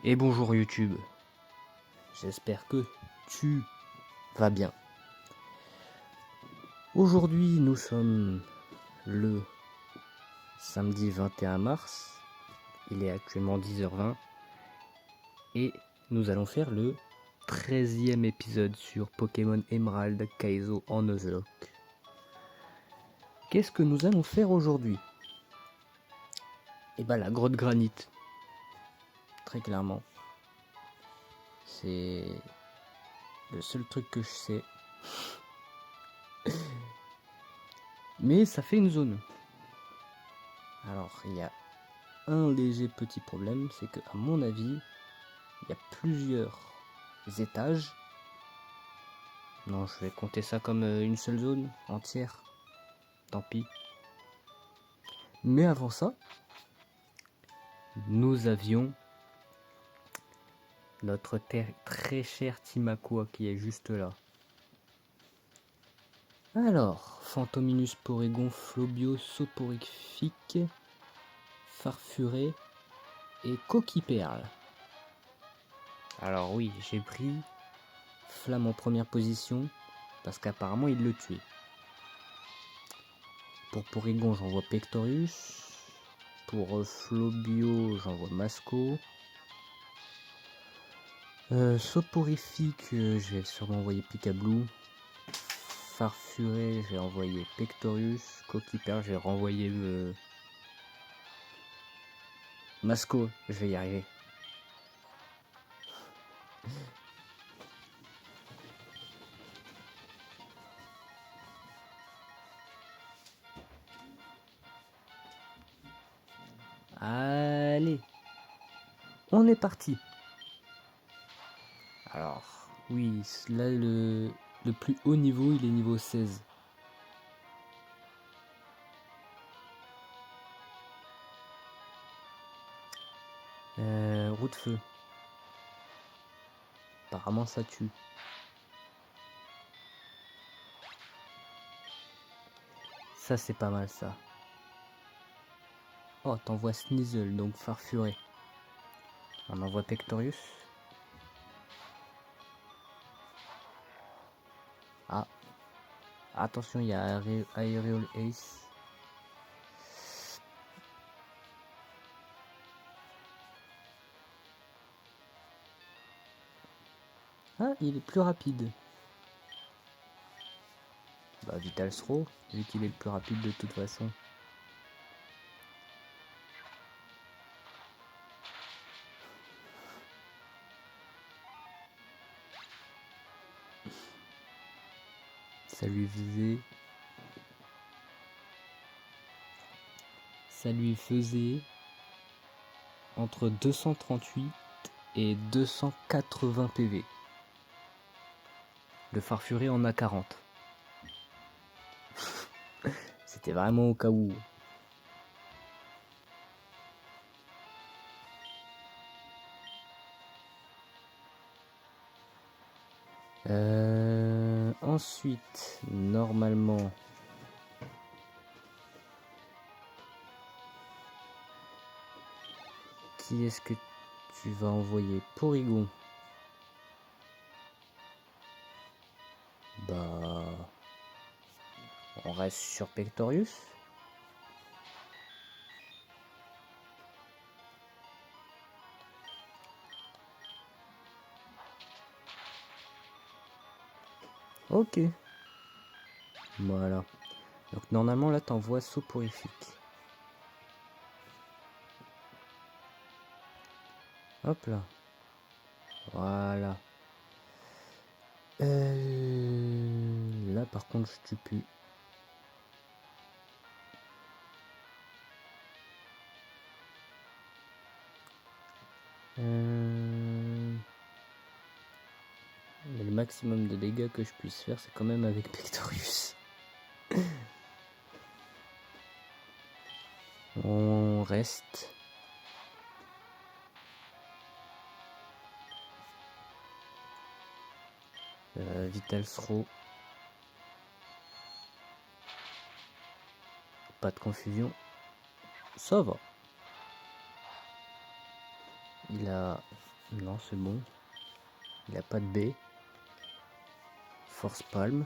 Et bonjour YouTube, j'espère que tu vas bien. Aujourd'hui nous sommes le samedi 21 mars, il est actuellement 10h20 et nous allons faire le 13e épisode sur Pokémon Emerald Kaizo en Nuzlocke. Qu'est-ce que nous allons faire aujourd'hui? Eh ben la grotte granite, très clairement. C'est le seul truc que je sais. Mais ça fait une zone. Alors il y a un léger petit problème, c'est que à mon avis, il y a plusieurs étages. Non, je vais compter ça comme une seule zone entière. Tant pis. Mais avant ça, nous avions notre très cher Timakua qui est juste là. Alors, Fantominus, Porygon, Flobio, Soporifique, Farfuré et Coquille-Perle. Alors oui, j'ai pris Flamme en première position parce qu'apparemment il le tuait. Pour Porygon, j'envoie Pectorius. Pour Flobio, j'envoie Masco. Soporifique, je vais sûrement envoyer Picablu. Farfuré, je vais envoyer Pectorius. Coquille-Perle, je vais renvoyer Masco, je vais y arriver. Allez, on est parti. Alors, oui, là le plus haut niveau, il est niveau 16. Roue de feu. Apparemment ça tue. Ça c'est pas mal ça. Oh, t'envoies Sneasel, donc Farfuré. On envoie Pectorius. Ah. Attention, il y a Aerial Ace. Ah, il est plus rapide. Bah, Vital Throw, vu qu'il est le plus rapide de toute façon. Ça lui faisait entre 238 et 280 PV. Le Farfuré en a 40. C'était vraiment au cas où. Ensuite, normalement, qui est-ce que tu vas envoyer? Porygon. Bah, on reste sur Pectorius. Ok. Voilà. Donc normalement là t'envoies Soporifique. Hop là. Voilà. Là par contre je tue plus. Mais le maximum de dégâts que je puisse faire c'est quand même avec Pectorius. On reste. Vital Throw. Pas de confusion. Ça va. Il a Non, c'est bon. Il a pas de B. Force palme.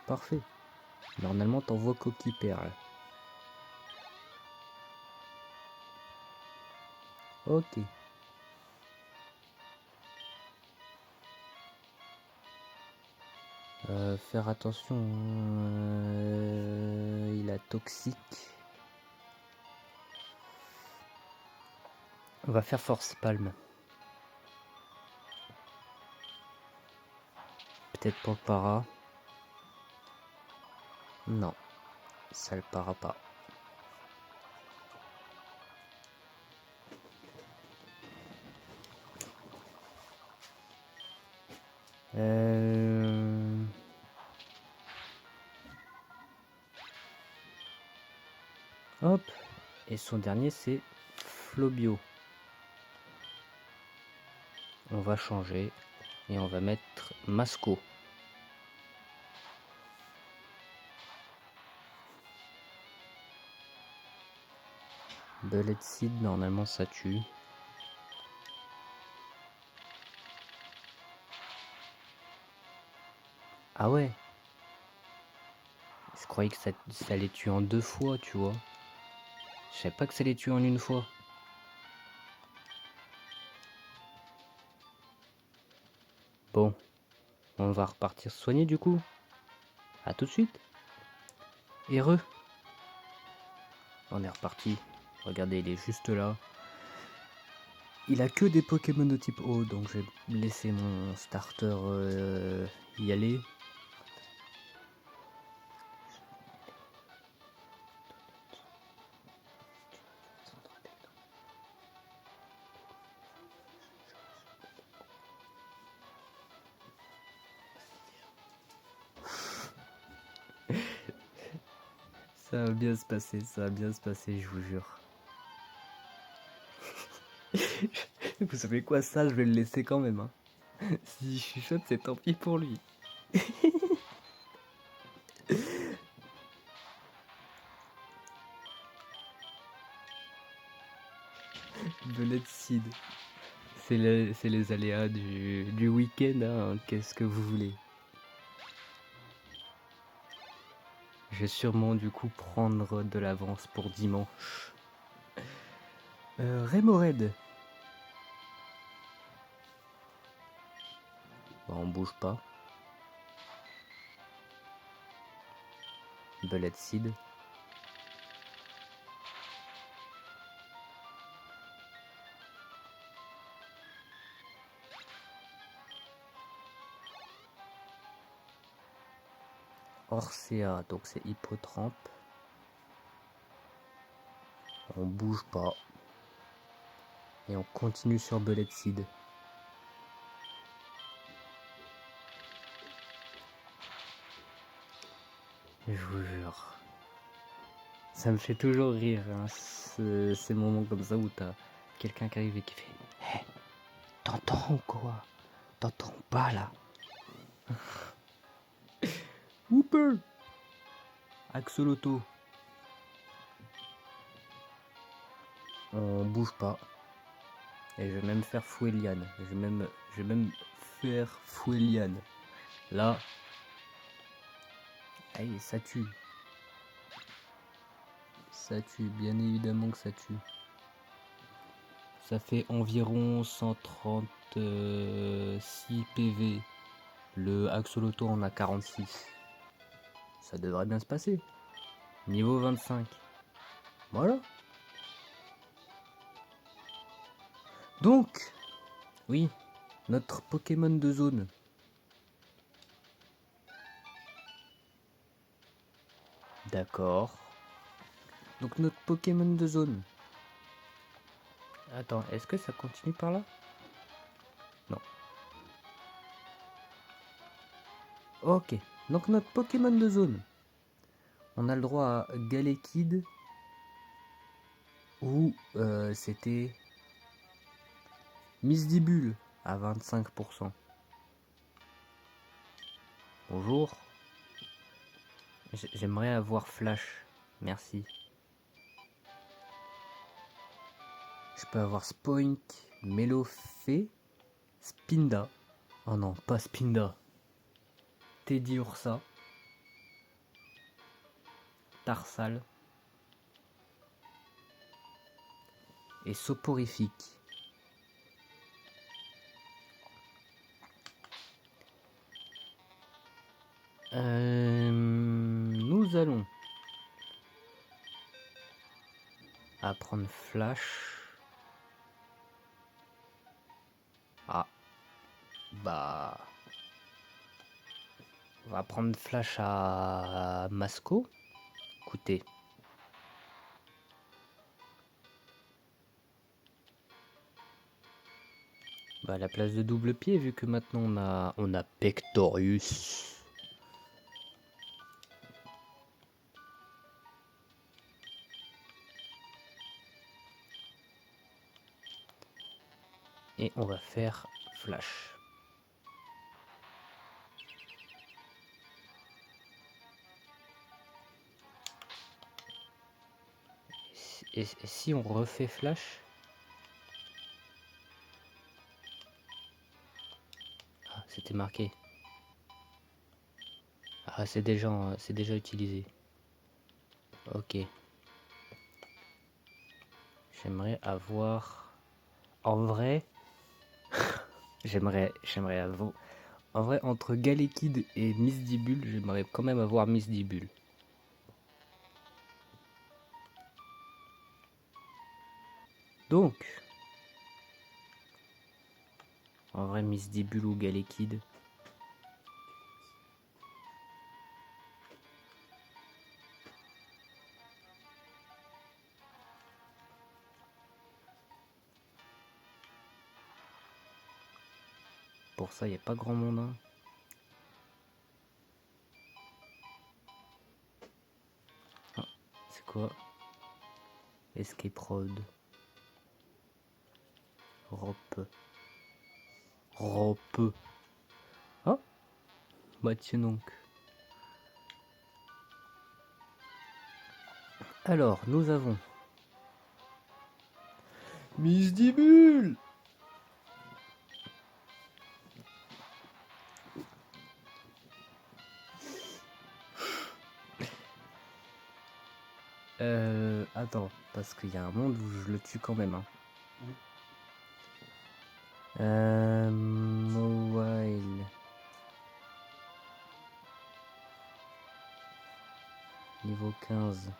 Parfait. Normalement, t'envoies coquille perle. Ok. Faire attention. Il a toxique. On va faire force palme. Peut-être pour le para. Non, ça le para pas. Hop. Et son dernier c'est Flobio. On va changer et on va mettre Masco. Bullet Seed, normalement ça tue. Ah ouais. Je croyais que ça les tue en 2 fois, tu vois. Je savais pas que ça les tue en 1 fois. Bon, on va repartir soigner du coup. A tout de suite. Heureux. On est reparti. Regardez, il est juste là. Il a que des Pokémon de type eau, donc je vais laisser mon starter y aller. Ça va bien se passer, je vous jure. Vous savez quoi, ça je vais le laisser quand même. Hein. Si je chuchote, c'est tant pis pour lui. Bullet Seed. C'est les aléas du week-end, hein. Qu'est-ce que vous voulez? Je vais sûrement du coup prendre de l'avance pour dimanche. Remoraid. Bon, on bouge pas. Bullet Seed. Orcea, donc c'est Hippotrampe. On bouge pas. Et on continue sur Bullet Seed. Je vous jure. Ça me fait toujours rire, hein, ces moments comme ça où t'as quelqu'un qui arrive et qui fait « Hé, t'entends ou quoi? T'entends pas là ?» Whooper. Axolotl. On bouge pas. Et je vais même faire Foueliane. Je vais même faire Foueliane. Là. Aïe, ça tue. Ça tue, bien évidemment que ça tue. Ça fait environ 136 PV. Le Axolotl en a 46. Ça devrait bien se passer. Niveau 25. Voilà. Donc, oui, notre Pokémon de zone. D'accord. Donc notre Pokémon de zone. Attends, est-ce que ça continue par là? Non. Ok. Donc notre Pokémon de zone. On a le droit à Galekid. Ou c'était Misdibule à 25%. Bonjour. J'aimerais avoir Flash. Merci. Je peux avoir Spoink, Melofé, Spinda. Oh non, pas Spinda. Teddy Ursa. Tarsal. Et Soporifique. Nous allons apprendre Flash. Ah, bah, on va prendre Flash à Masco. Écoutez. Bah, à la place de double pied, vu que maintenant on a Pectorius. Et on va faire Flash. Et si on refait Flash? Ah, c'était marqué. Ah, c'est déjà utilisé. Ok. J'aimerais avoir... En vrai... j'aimerais avoir... En vrai, entre Galekid et Misdibule, j'aimerais quand même avoir Misdibule. Donc... En vrai, Misdibule ou Galekid. Pour ça, il n'y a pas grand monde. Hein. Ah, c'est quoi? Escape Road. Rope. Rope. Ah, bah tiens donc. Alors, nous avons... Misdibule. Attends, parce qu'il y a un monde où je le tue quand même. Hein. Mobile. Niveau 15.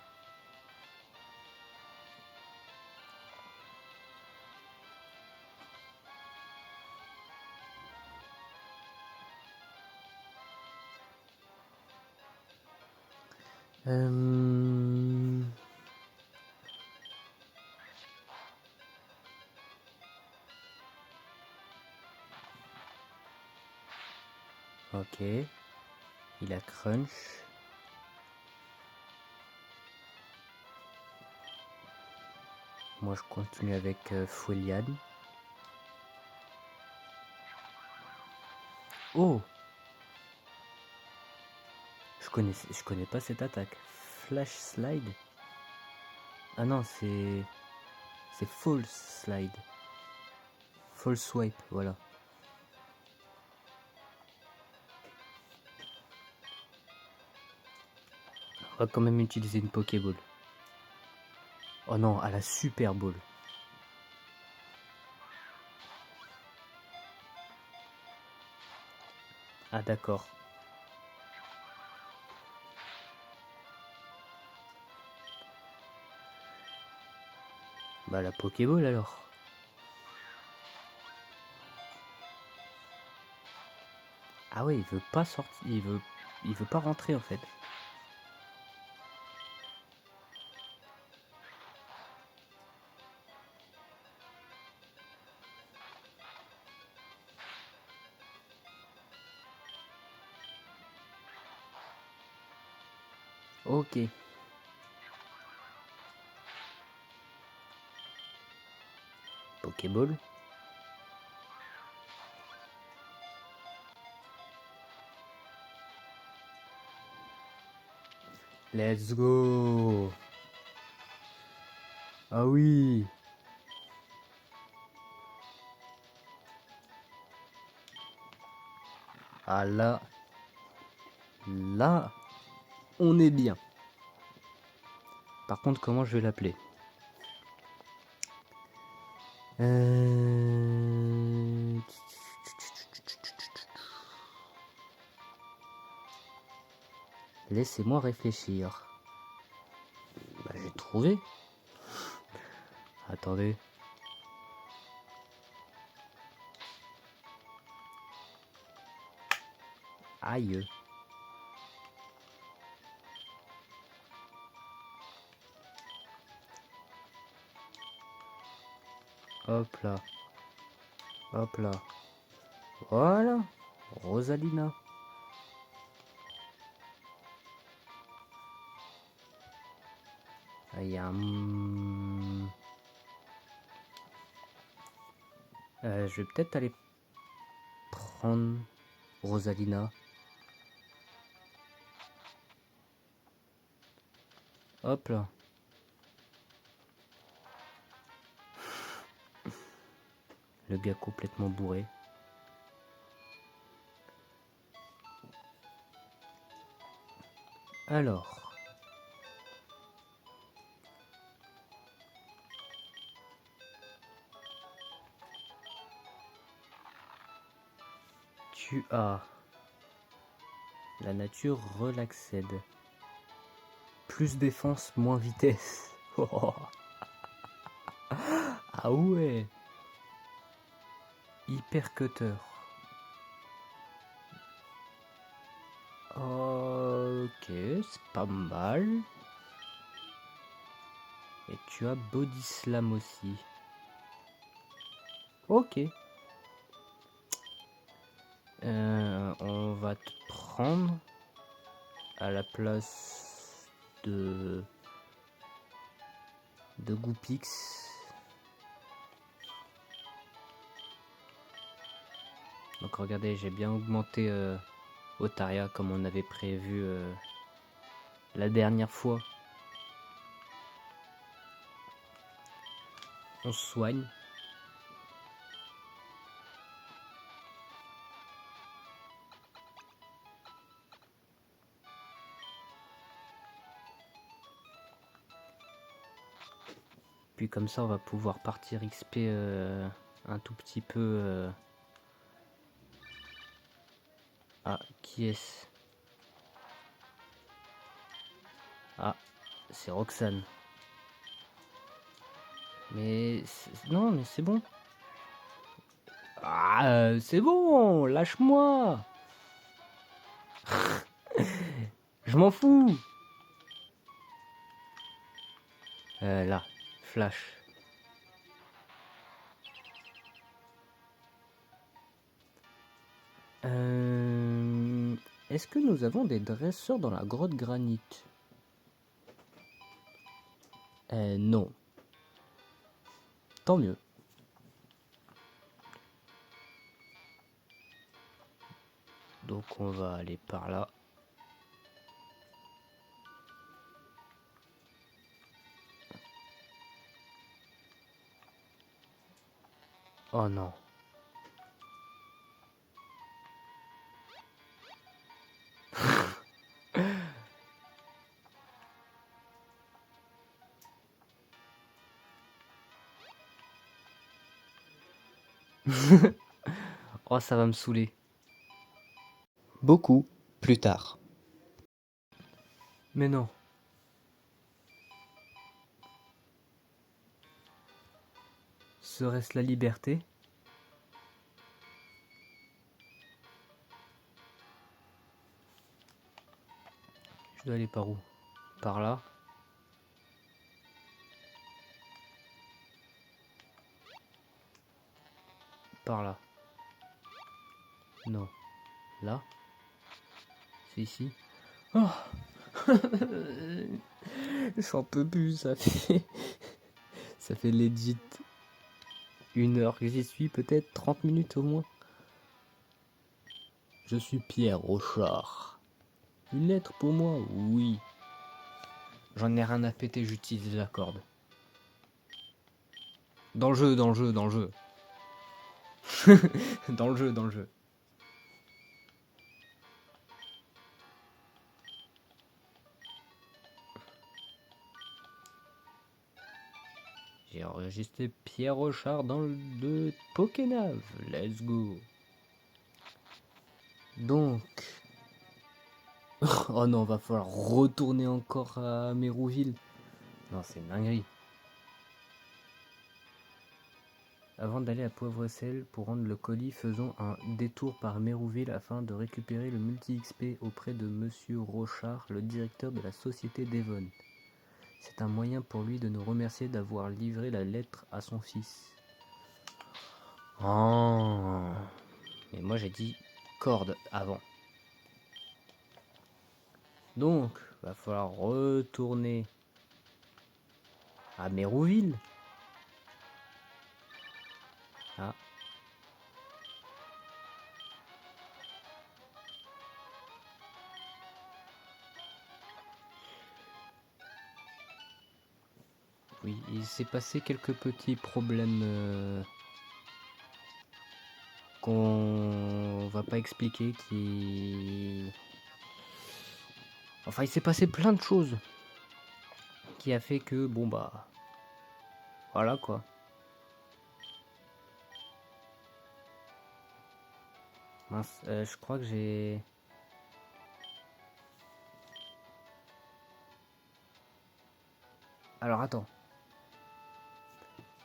Ok. Il a crunch. Moi je continue avec Fouelian. Oh, je connais pas cette attaque. Flash slide. Ah non, c'est false slide. False swipe, voilà. On va quand même utiliser une Pokéball. Oh non, à la Super Ball. Ah d'accord. Bah la Pokéball alors. Ah ouais, il veut pas sortir, il veut pas rentrer en fait. Ok. Pokéball. Let's go. Ah oui. Ah là, là, on est bien. Par contre, comment je vais l'appeler? Laissez-moi réfléchir. Bah, j'ai trouvé. Attendez. Aïe. Hop là. Hop là. Voilà. Rosalina. Il y a un... je vais peut-être aller prendre Rosalina. Hop là. Le gars complètement bourré. Alors. Tu as la nature relaxed. Plus défense, moins vitesse. Oh. Ah ouais. Hyper cutter. Ok, c'est pas mal. Et tu as body slam aussi. Ok. On va te prendre à la place de Goopix. Donc regardez, j'ai bien augmenté Otaria comme on avait prévu la dernière fois. On se soigne. Puis comme ça on va pouvoir partir XP un tout petit peu. Ah, qui est-ce? Ah, c'est Roxane. Mais non, mais c'est bon. Ah, c'est bon, lâche-moi. Je m'en fous. Là, flash. Est-ce que nous avons des dresseurs dans la grotte granit? Non. Tant mieux. Donc on va aller par là. Oh non. Oh, ça va me saouler. Beaucoup plus tard. Mais non. Serait-ce la liberté? Je dois aller par où? Par là? Par là? Non. Là? C'est ici? Oh. J'en peux plus, ça fait... ça fait legit 1 heure que j'y suis, peut-être 30 minutes au moins. Je suis Pierre Rochard. Une lettre pour moi? Oui. J'en ai rien à péter, j'utilise la corde. Dans le jeu, dans le jeu, dans le jeu. Dans le jeu, dans le jeu. J'ai enregistré Pierre Rochard dans le de Pokénave. Let's go. Donc... oh non, va falloir retourner encore à Mérouville. Non, c'est une dinguerie. Avant d'aller à Poivre-Sel pour rendre le colis, faisons un détour par Mérouville afin de récupérer le multi-XP auprès de Monsieur Rochard, le directeur de la société d'Evon. C'est un moyen pour lui de nous remercier d'avoir livré la lettre à son fils. Oh. Mais moi j'ai dit corde avant. Donc, va falloir retourner à Mérouville. Ah. Oui, il s'est passé quelques petits problèmes qu'on va pas expliquer Enfin, il s'est passé plein de choses qui a fait que, bon bah... voilà quoi. Mince, je crois que j'ai... Alors attends.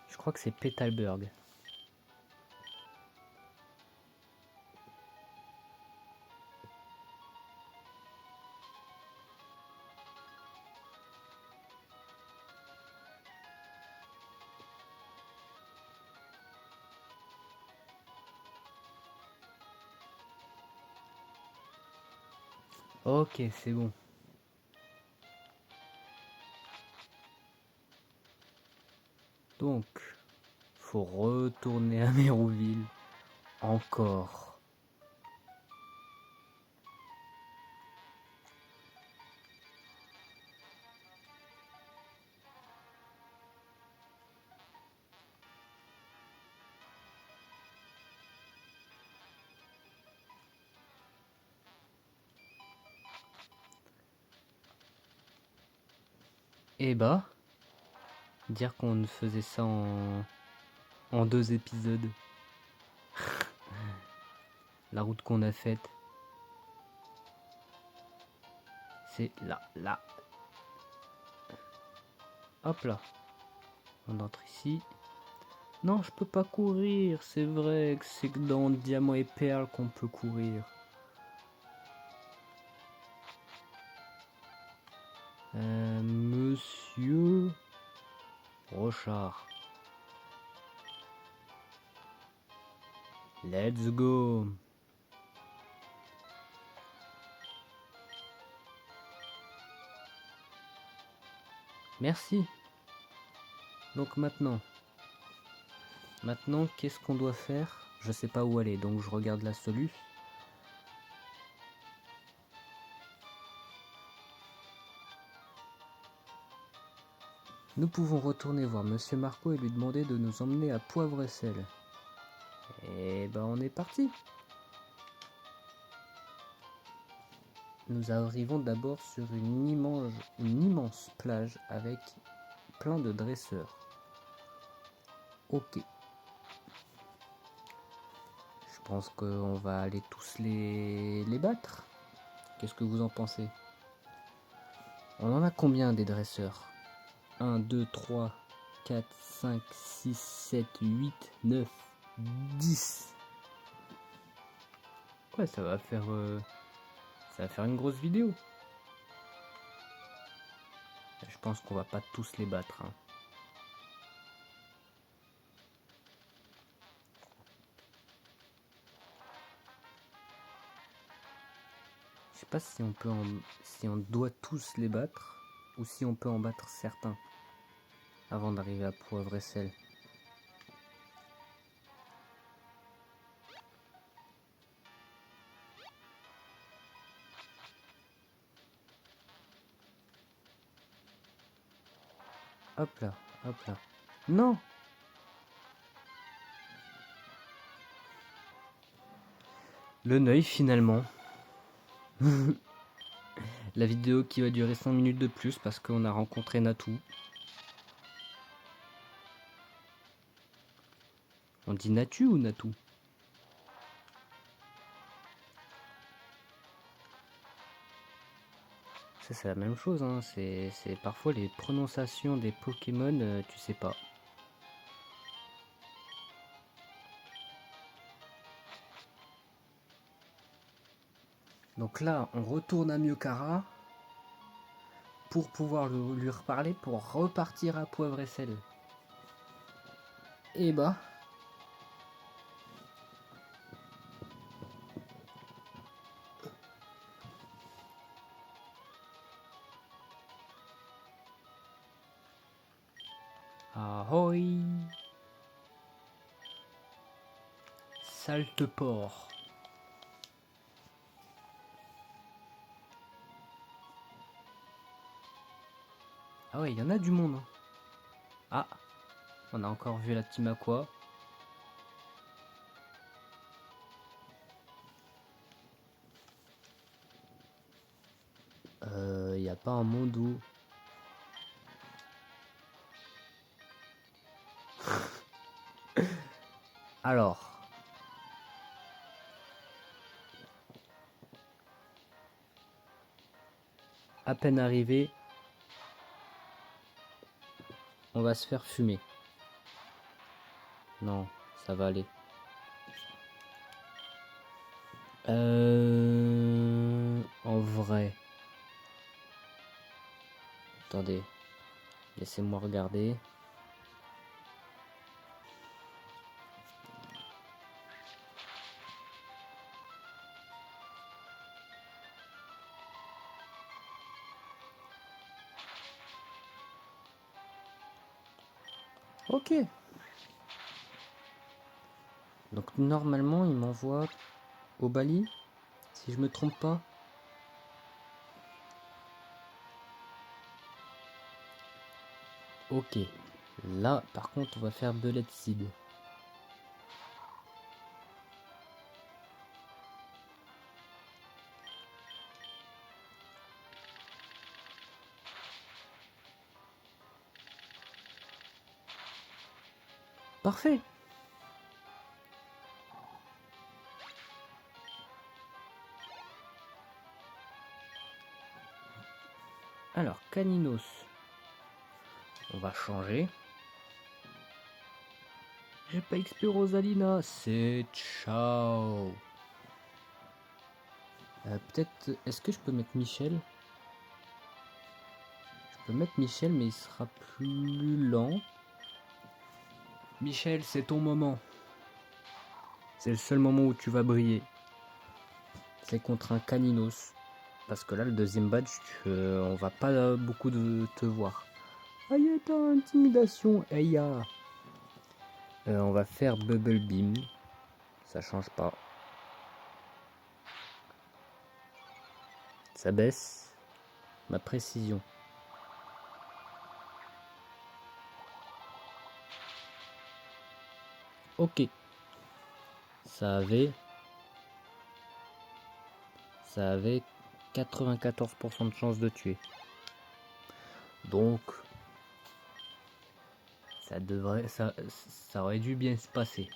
Je crois que c'est Petalburg. Ok, c'est bon. Donc, faut retourner à Mérouville. Encore. Et bah, dire qu'on faisait ça en 2 épisodes. La route qu'on a faite. C'est là. Hop là. On entre ici. Non, je peux pas courir. C'est vrai que c'est que dans Diamant et Perle qu'on peut courir. Monsieur Rochard. Let's go. Merci. Donc maintenant, qu'est-ce qu'on doit faire? Je sais pas où aller, donc je regarde la soluce. Nous pouvons retourner voir Monsieur Marco et lui demander de nous emmener à Poivre-Sel. Et ben on est parti. Nous arrivons d'abord sur une immense plage avec plein de dresseurs. Ok. Je pense qu'on va aller tous les battre. Qu'est-ce que vous en pensez? On en a combien des dresseurs? 1, 2, 3, 4, 5, 6, 7, 8, 9, 10. Ouais, ça va faire une grosse vidéo. Je pense qu'on va pas tous les battre. Hein. Je sais pas si on doit tous les battre ou si on peut en battre certains avant d'arriver à Poivre-Sel. Hop là. Non! Le Neuil finalement. La vidéo qui va durer 5 minutes de plus parce qu'on a rencontré Natou. On dit Natu ou Natou? Ça c'est la même chose, hein. C'est parfois les prononciations des Pokémon, tu sais pas. Donc là, on retourne à Miokara pour pouvoir lui reparler, pour repartir à Poivre et Sel. Et bah... Ahoy! Salte-port. Ah ouais, il y en a du monde. Ah, on a encore vu la team Aqua. Il n'y a pas un monde où... Alors... À peine arrivé, on va se faire fumer. Non, ça va aller. En vrai... Attendez, laissez-moi regarder. Ok. Donc normalement, il m'envoie au Bali, si je me trompe pas. Ok. Là, par contre, on va faire Belette Seed. Parfait. Alors, Caninos. On va changer. J'ai pas XP Rosalina. C'est ciao. Peut-être... Est-ce que je peux mettre Michel? Je peux mettre Michel, mais il sera plus lent. Michel, c'est ton moment. C'est le seul moment où tu vas briller. C'est contre un Caninos. Parce que là, le deuxième badge, on va pas beaucoup de te voir. Aïe, t'as intimidation, aïe. On va faire Bubble Beam. Ça change pas. Ça baisse ma précision. Ok. Ça avait 94% de chance de tuer. Donc ça aurait dû bien se passer.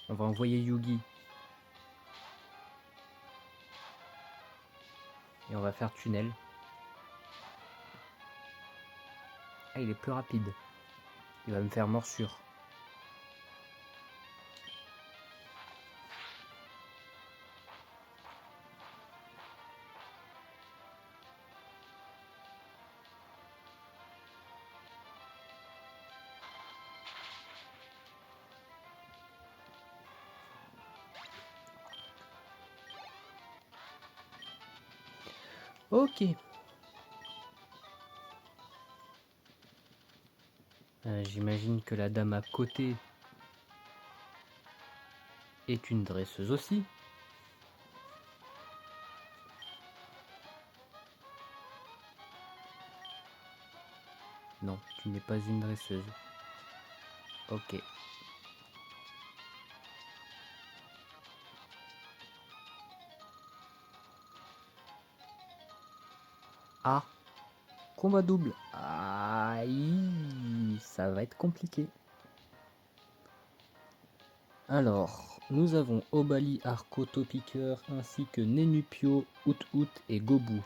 On va envoyer Yugi. Et on va faire tunnel. Ah, il est plus rapide. Il va me faire morsure. Ok. J'imagine que la dame à côté est une dresseuse aussi. Non, tu n'es pas une dresseuse. Ok. Ah, combat double. Aïe, ça va être compliqué. Alors, nous avons Obali, Arco, Topiqueur, ainsi que Nenupio, Out et Gobu.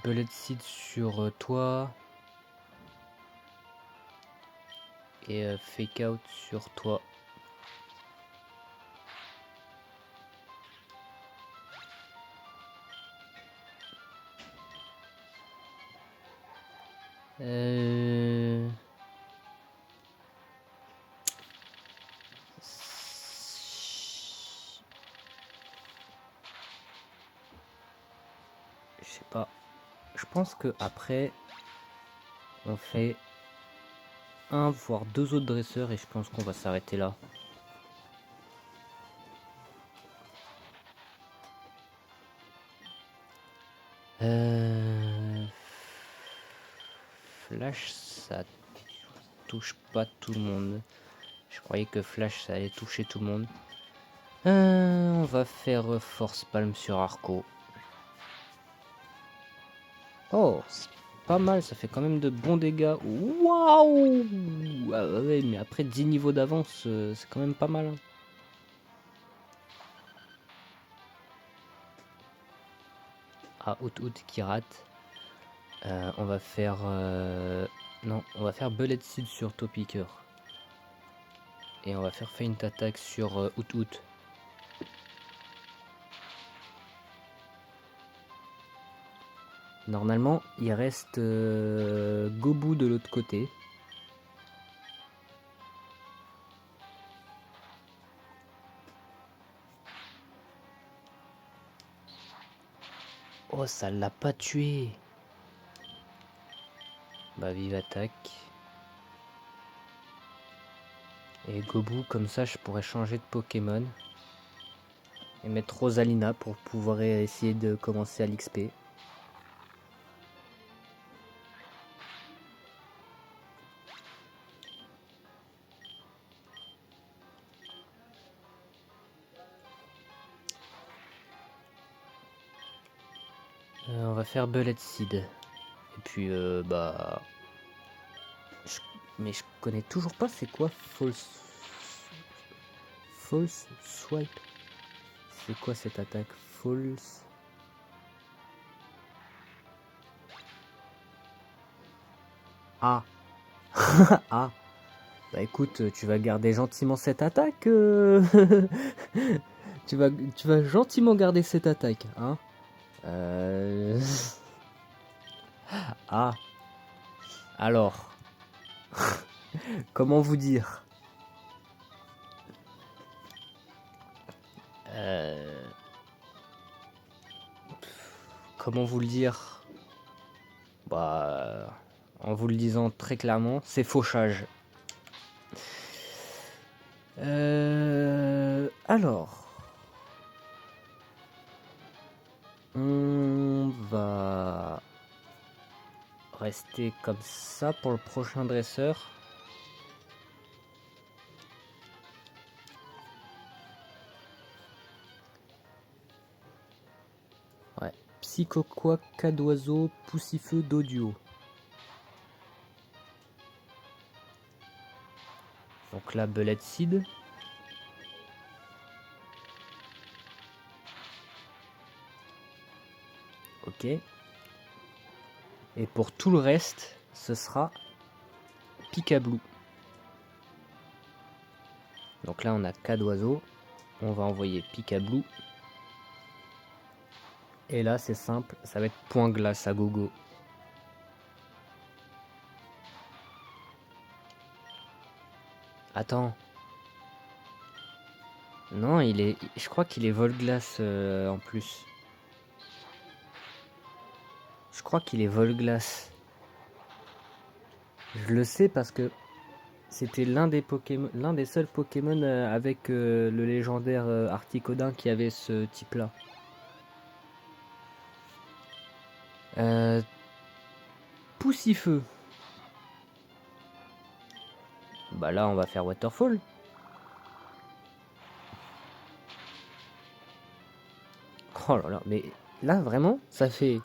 Bullet Seed sur toi et Fake Out sur toi. Je sais pas. Je pense que après on fait un voire deux autres dresseurs et je pense qu'on va s'arrêter là. Flash, ça touche pas tout le monde. Je croyais que Flash ça allait toucher tout le monde. On va faire Force Palm sur Arco. Oh, c'est pas mal, ça fait quand même de bons dégâts. Waouh! Ah ouais, mais après 10 niveaux d'avance, c'est quand même pas mal. Hein. Ah, Out qui rate. On va faire... Non, on va faire Bullet Seed sur Topiqueur. Et on va faire Feint Attack sur Out. Normalement, il reste Gobu de l'autre côté. Oh, ça l'a pas tué. Bah, vive attaque. Et Gobu, comme ça, je pourrais changer de Pokémon. Et mettre Rosalina pour pouvoir essayer de commencer à l'XP. On va faire Bullet Seed. Et puis, bah... Mais je connais toujours pas c'est quoi False Swipe. C'est quoi cette attaque False? Ah. Ah. Bah écoute, tu vas garder gentiment cette attaque. tu vas gentiment garder cette attaque, hein. Ah. Alors. Comment vous dire? Comment vous le dire? Bah, en vous le disant très clairement, c'est fauchage. Alors, on va rester comme ça pour le prochain dresseur. Ouais, Psychoquac, cas d'oiseau, poussifeu d'audio. Donc là, Bullet Seed. Ok. Et pour tout le reste, ce sera Picablu. Donc là, on a cas d'oiseau. On va envoyer Picablu. Et là, c'est simple, ça va être point glace à gogo. Attends. Non, je crois qu'il est vol glace en plus. Je crois qu'il est vol glace. Je le sais parce que c'était l'un des seuls Pokémon avec le légendaire Articodin qui avait ce type-là. Poussifeu. Bah là, on va faire waterfall. Oh là là, mais là, vraiment, ça fait...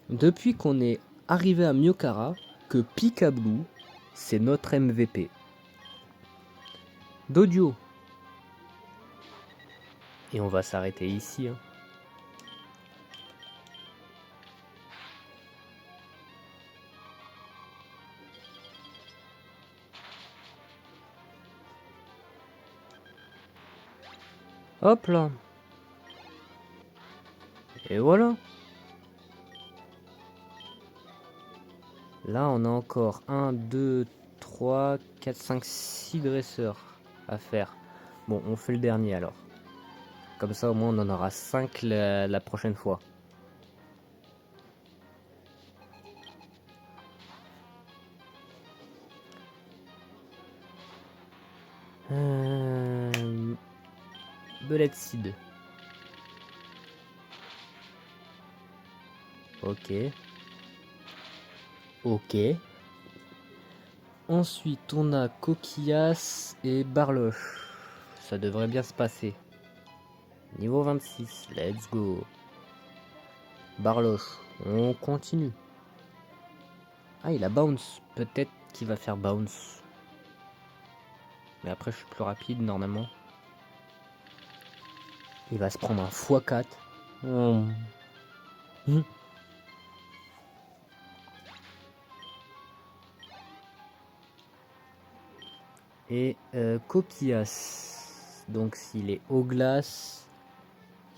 Depuis qu'on est arrivé à Myokara, que Pikablue, c'est notre MVP. Dodio. Et on va s'arrêter ici. Hein. Hop là. Et voilà. Là, on a encore 1, 2, 3, 4, 5, 6 dresseurs à faire. Bon, on fait le dernier alors. Comme ça, au moins, on en aura 5 la prochaine fois. Bullet Seed. Ok. Ok. Ensuite, on a Coquillas et Barloche. Ça devrait bien se passer. Niveau 26, let's go. Barloche, on continue. Ah, il a bounce. Peut-être qu'il va faire bounce. Mais après, je suis plus rapide normalement. Il va se prendre un x4. Et Coquillas. Donc s'il est eau glace,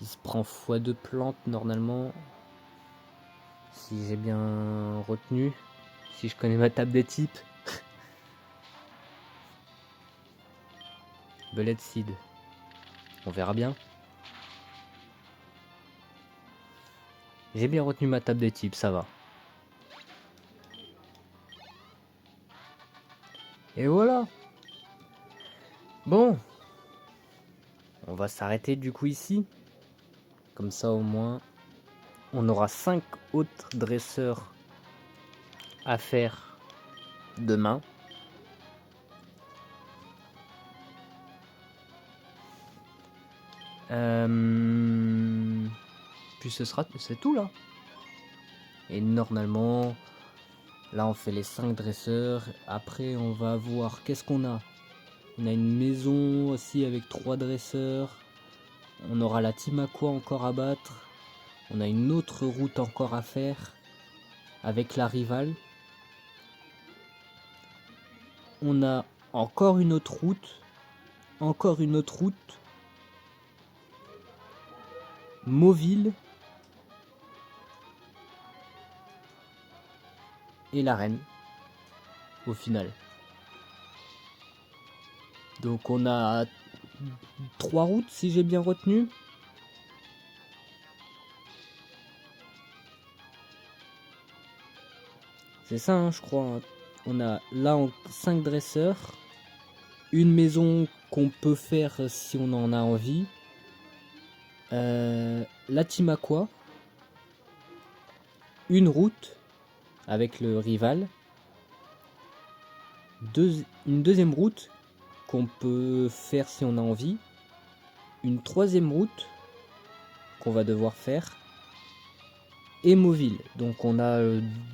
il se prend x2 plantes normalement. Si j'ai bien retenu. Si je connais ma table des types. Bullet Seed. On verra bien. J'ai bien retenu ma table des types, ça va. Et voilà. Bon. On va s'arrêter du coup ici. Comme ça au moins, on aura 5 autres dresseurs à faire demain. Puis c'est tout là. Et normalement, là on fait les 5 dresseurs. Après on va voir qu'est-ce qu'on a. On a une maison aussi avec 3 dresseurs. On aura la Team Aqua encore à battre. On a une autre route encore à faire avec la rivale. On a encore une autre route. Encore une autre route. Mauville. Et l'arène. Au final. Donc on a 3 routes si j'ai bien retenu. C'est ça, hein, je crois. On a là 5 dresseurs. Une maison qu'on peut faire si on en a envie. La Team Aqua. Une route avec le rival. Une deuxième route qu'on peut faire si on a envie. Une troisième route qu'on va devoir faire. Et Mauville. Donc on a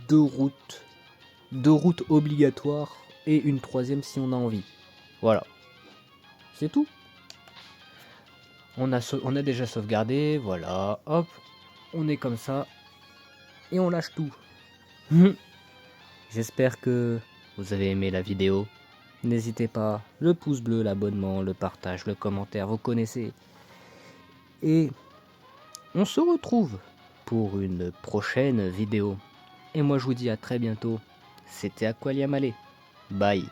2 routes obligatoires et une troisième si on a envie. Voilà. C'est tout. On a déjà sauvegardé, voilà, hop, on est comme ça et on lâche tout. J'espère que vous avez aimé la vidéo. N'hésitez pas, le pouce bleu, l'abonnement, le partage, le commentaire, vous connaissez. Et on se retrouve pour une prochaine vidéo. Et moi je vous dis à très bientôt. C'était Aqualiamale. Bye.